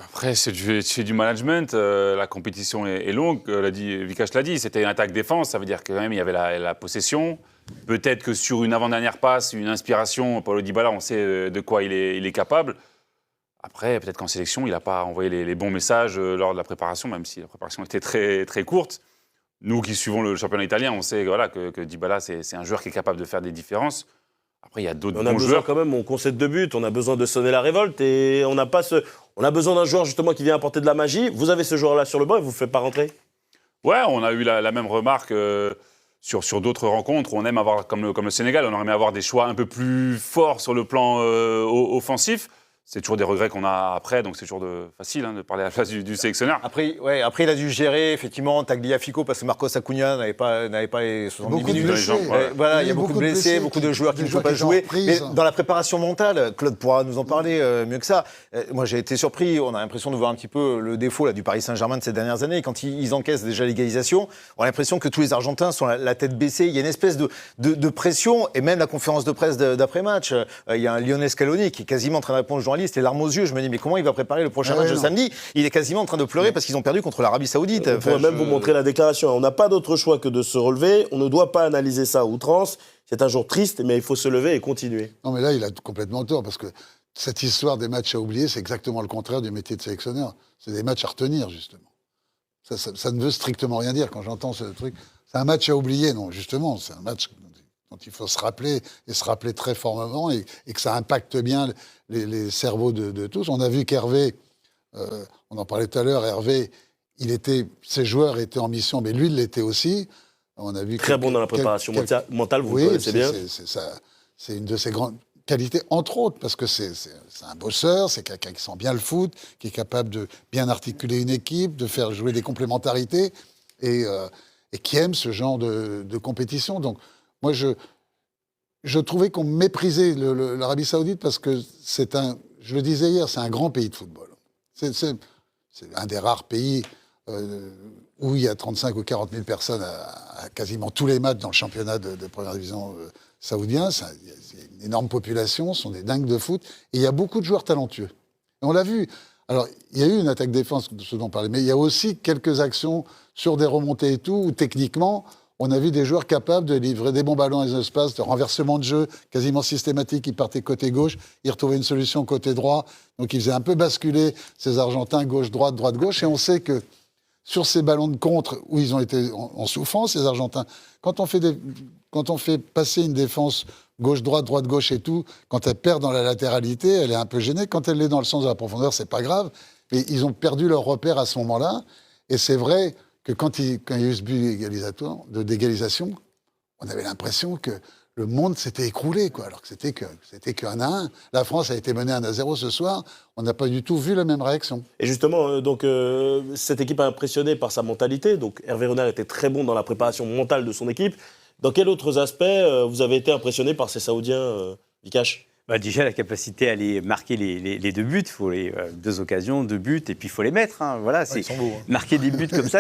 Après, c'est du management. La compétition est longue. Vikash l'a dit, c'était une attaque-défense. Ça veut dire que quand même, il y avait la possession. Peut-être que sur une avant-dernière passe, une inspiration, Paulo Dybala, on sait de quoi il est capable. Après, peut-être qu'en sélection, il n'a pas envoyé les bons messages lors de la préparation, même si la préparation était très, très courte. Nous qui suivons le championnat italien, on sait que Dybala, c'est un joueur qui est capable de faire des différences. Après, il y a d'autres bons joueurs. Quand même, on concède 2 buts, on a besoin de sonner la révolte et on a besoin d'un joueur justement qui vient apporter de la magie. Vous avez ce joueur-là sur le banc et vous ne faites pas rentrer? Ouais, on a eu la même remarque sur d'autres rencontres. On aime avoir, comme le Sénégal, on aurait aimé avoir des choix un peu plus forts sur le plan offensif. C'est toujours des regrets qu'on a après, donc c'est toujours facile de parler à la place du sélectionneur. Après, il a dû gérer effectivement Tagliafico parce que Marcos Acuna n'avait pas les 70 minutes. Voilà, il y a beaucoup de blessés, beaucoup de joueurs qui ne peuvent pas jouer. Mais dans la préparation mentale, Claude pourra nous en parler mieux que ça. Moi, j'ai été surpris. On a l'impression de voir un petit peu le défaut du Paris Saint-Germain de ces dernières années. Quand ils encaissent déjà l'égalisation, on a l'impression que tous les Argentins sont la tête baissée. Il y a une espèce de pression, et même la conférence de presse d'après-match. Il y a un Lionel Scaloni qui est quasiment en train de répondre aux journalistes, les larmes aux yeux. Je me dis, mais comment il va préparer le prochain match de samedi? Il est quasiment en train de pleurer parce qu'ils ont perdu contre l'Arabie Saoudite. On pourrait même vous montrer la déclaration. On n'a pas d'autre choix que de se relever. On ne doit pas analyser ça à outrance. C'est un jour triste, mais il faut se lever et continuer. Non, mais là, il a complètement tort, parce que cette histoire des matchs à oublier, c'est exactement le contraire du métier de sélectionneur. C'est des matchs à retenir, justement. Ça ne veut strictement rien dire quand j'entends ce truc. C'est un match à oublier, non, justement. C'est un match dont il faut se rappeler, et se rappeler très fortement, et que ça impacte bien les cerveaux de tous. On a vu qu'Hervé, on en parlait tout à l'heure, Hervé, ses joueurs étaient en mission, mais lui, il l'était aussi. On a vu très bon dans la préparation mentale, vous le connaissez bien. C'est une de ses grandes qualités, entre autres, parce que c'est un bosseur, c'est quelqu'un qui sent bien le foot, qui est capable de bien articuler une équipe, de faire jouer des complémentarités, et qui aime ce genre de compétition. Donc, moi, je trouvais qu'on méprisait l'Arabie Saoudite parce que je le disais hier, c'est un grand pays de football. C'est un des rares pays où il y a 35 ou 40 000 personnes à quasiment tous les matchs dans le championnat de première division saoudien. C'est une énorme population, ce sont des dingues de foot. Et il y a beaucoup de joueurs talentueux. Et on l'a vu. Alors, il y a eu une attaque-défense, de ce dont on parlait, mais il y a aussi quelques actions sur des remontées et tout, où techniquement, on a vu des joueurs capables de livrer des bons ballons dans les espaces, de renversement de jeu quasiment systématique. Ils partaient côté gauche, ils retrouvaient une solution côté droit. Donc ils faisaient un peu basculer ces Argentins gauche-droite, droite-gauche. Et on sait que sur ces ballons de contre où ils ont été en souffrance, ces Argentins, quand on fait passer une défense gauche-droite, droite-gauche et tout, quand elle perd dans la latéralité, elle est un peu gênée. Quand elle est dans le sens de la profondeur, c'est pas grave. Mais ils ont perdu leur repère à ce moment-là. Et c'est vrai que quand il y a eu ce but d'égalisation, on avait l'impression que le monde s'était écroulé, quoi, alors que c'était qu'un à un. La France a été menée 1-0 ce soir, on n'a pas du tout vu la même réaction. Et justement, cette équipe a impressionné par sa mentalité. Donc Hervé Renard était très bon dans la préparation mentale de son équipe. Dans quels autres aspects vous avez été impressionné par ces Saoudiens, Vikash? Déjà, la capacité à aller marquer les 2 buts, il faut 2 occasions, 2 buts, et puis il faut les mettre. Voilà, ils sont beaux, marquer des buts comme ça,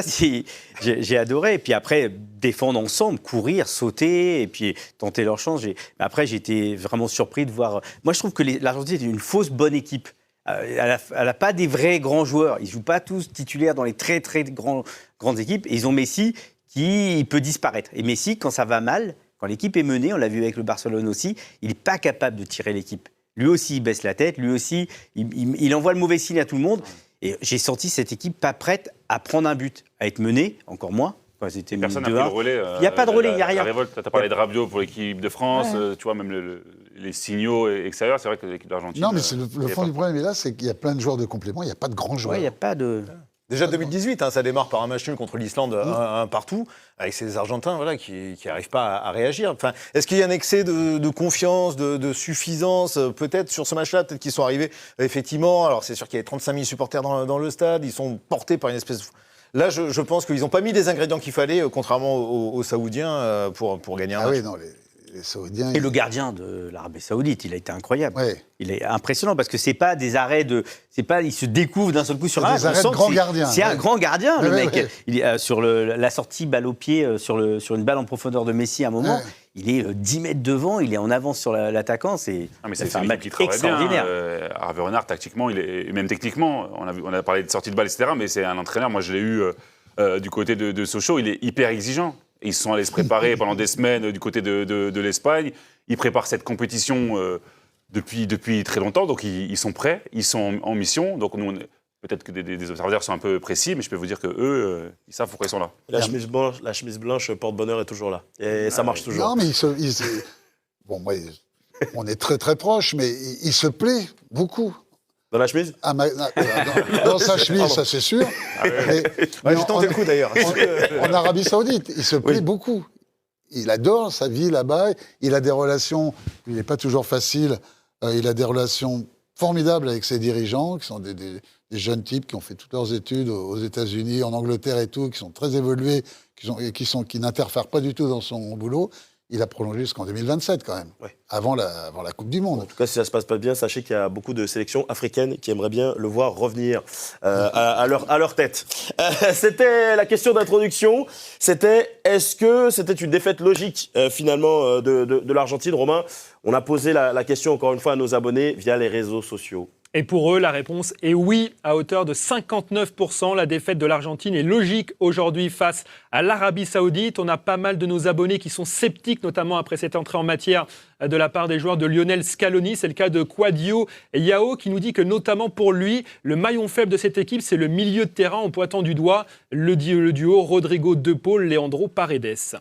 j'ai adoré. Et puis après, défendre ensemble, courir, sauter, et puis tenter leur chance. Après, j'ai été vraiment surpris de voir. Moi, je trouve que l'Argentine est une fausse bonne équipe. Elle n'a pas des vrais grands joueurs. Ils ne jouent pas tous titulaires dans les très, très grandes équipes. Et ils ont Messi qui peut disparaître. Et Messi, quand ça va mal, quand l'équipe est menée, on l'a vu avec le Barcelone aussi, il n'est pas capable de tirer l'équipe. Lui aussi, il baisse la tête, lui aussi, il envoie le mauvais signe à tout le monde. Et j'ai senti cette équipe pas prête à prendre un but, à être menée, encore moins. Personne n'a pris le relais. Il n'y a pas de relais, il n'y a rien. Tu as parlé de Rabiot pour l'équipe de France, tu vois, même les signaux extérieurs, c'est vrai que l'équipe d'Argentine... Non, mais le fond du problème est là, c'est qu'il y a plein de joueurs de complément, il n'y a pas de grands joueurs. Il n'y a pas de... Déjà 2018, ça démarre par un match nul contre l'Islande, un partout, avec ces Argentins qui n'arrivent pas à réagir. Enfin, est-ce qu'il y a un excès de confiance, de suffisance, peut-être sur ce match-là, peut-être qu'ils sont arrivés, effectivement, alors c'est sûr qu'il y avait 35 000 supporters dans le stade, ils sont portés par une espèce de... Là, je pense qu'ils n'ont pas mis les ingrédients qu'il fallait, contrairement aux Saoudiens, pour gagner un match. Ah oui, non, les Saoudiens. Et le gardien de l'Arabie Saoudite, il a été incroyable. Ouais. Il est impressionnant parce que c'est pas des arrêts il se découvre d'un seul coup sur C'est des arrêts de grand gardien. C'est un grand gardien, le mec. Ouais. Il est sur la sortie balle au pied, sur une balle en profondeur de Messi à un moment. Ouais. Il est 10 mètres devant, il est en avance sur l'attaquant. C'est un un match qui travaille extraordinaire. bien. Hervé Renard, tactiquement, et même techniquement, on a parlé de sortie de balle, etc. Mais c'est un entraîneur, moi je l'ai eu du côté de Sochaux, il est hyper exigeant. Ils sont allés se préparer pendant des semaines du côté de l'Espagne. Ils préparent cette compétition depuis très longtemps, donc ils sont prêts, ils sont en mission. Donc nous, peut-être que des observateurs sont un peu précis, mais je peux vous dire qu'eux, ils savent pourquoi ils sont là. La chemise blanche porte-bonheur est toujours là. Et ça marche toujours. Non, mais bon, moi, on est très très proches, mais il se plaît beaucoup. Dans la chemise Dans sa chemise, ça c'est sûr. J'ai tenté le coup d'ailleurs. En Arabie Saoudite, il se plaît beaucoup. Il adore sa vie là-bas. Il a des relations, il n'est pas toujours facile, il a des relations formidables avec ses dirigeants, qui sont des jeunes types qui ont fait toutes leurs études aux États-Unis, en Angleterre et tout, qui sont très évolués, qui n'interfèrent pas du tout dans son boulot. Il a prolongé jusqu'en 2027 quand même, avant la Coupe du Monde. En tout cas, si ça se passe pas bien, sachez qu'il y a beaucoup de sélections africaines qui aimeraient bien le voir revenir à leur tête. C'était la question d'introduction. C'était est-ce que c'était une défaite logique finalement de l'Argentine, Romain? On a posé la question encore une fois à nos abonnés via les réseaux sociaux. Et pour eux, la réponse est oui, à hauteur de 59%. La défaite de l'Argentine est logique aujourd'hui face à l'Arabie Saoudite. On a pas mal de nos abonnés qui sont sceptiques, notamment après cette entrée en matière de la part des joueurs de Lionel Scaloni. C'est le cas de Quadio Yao qui nous dit que notamment pour lui, le maillon faible de cette équipe, c'est le milieu de terrain en pointant du doigt le duo Rodrigo De Paul, Leandro Paredes.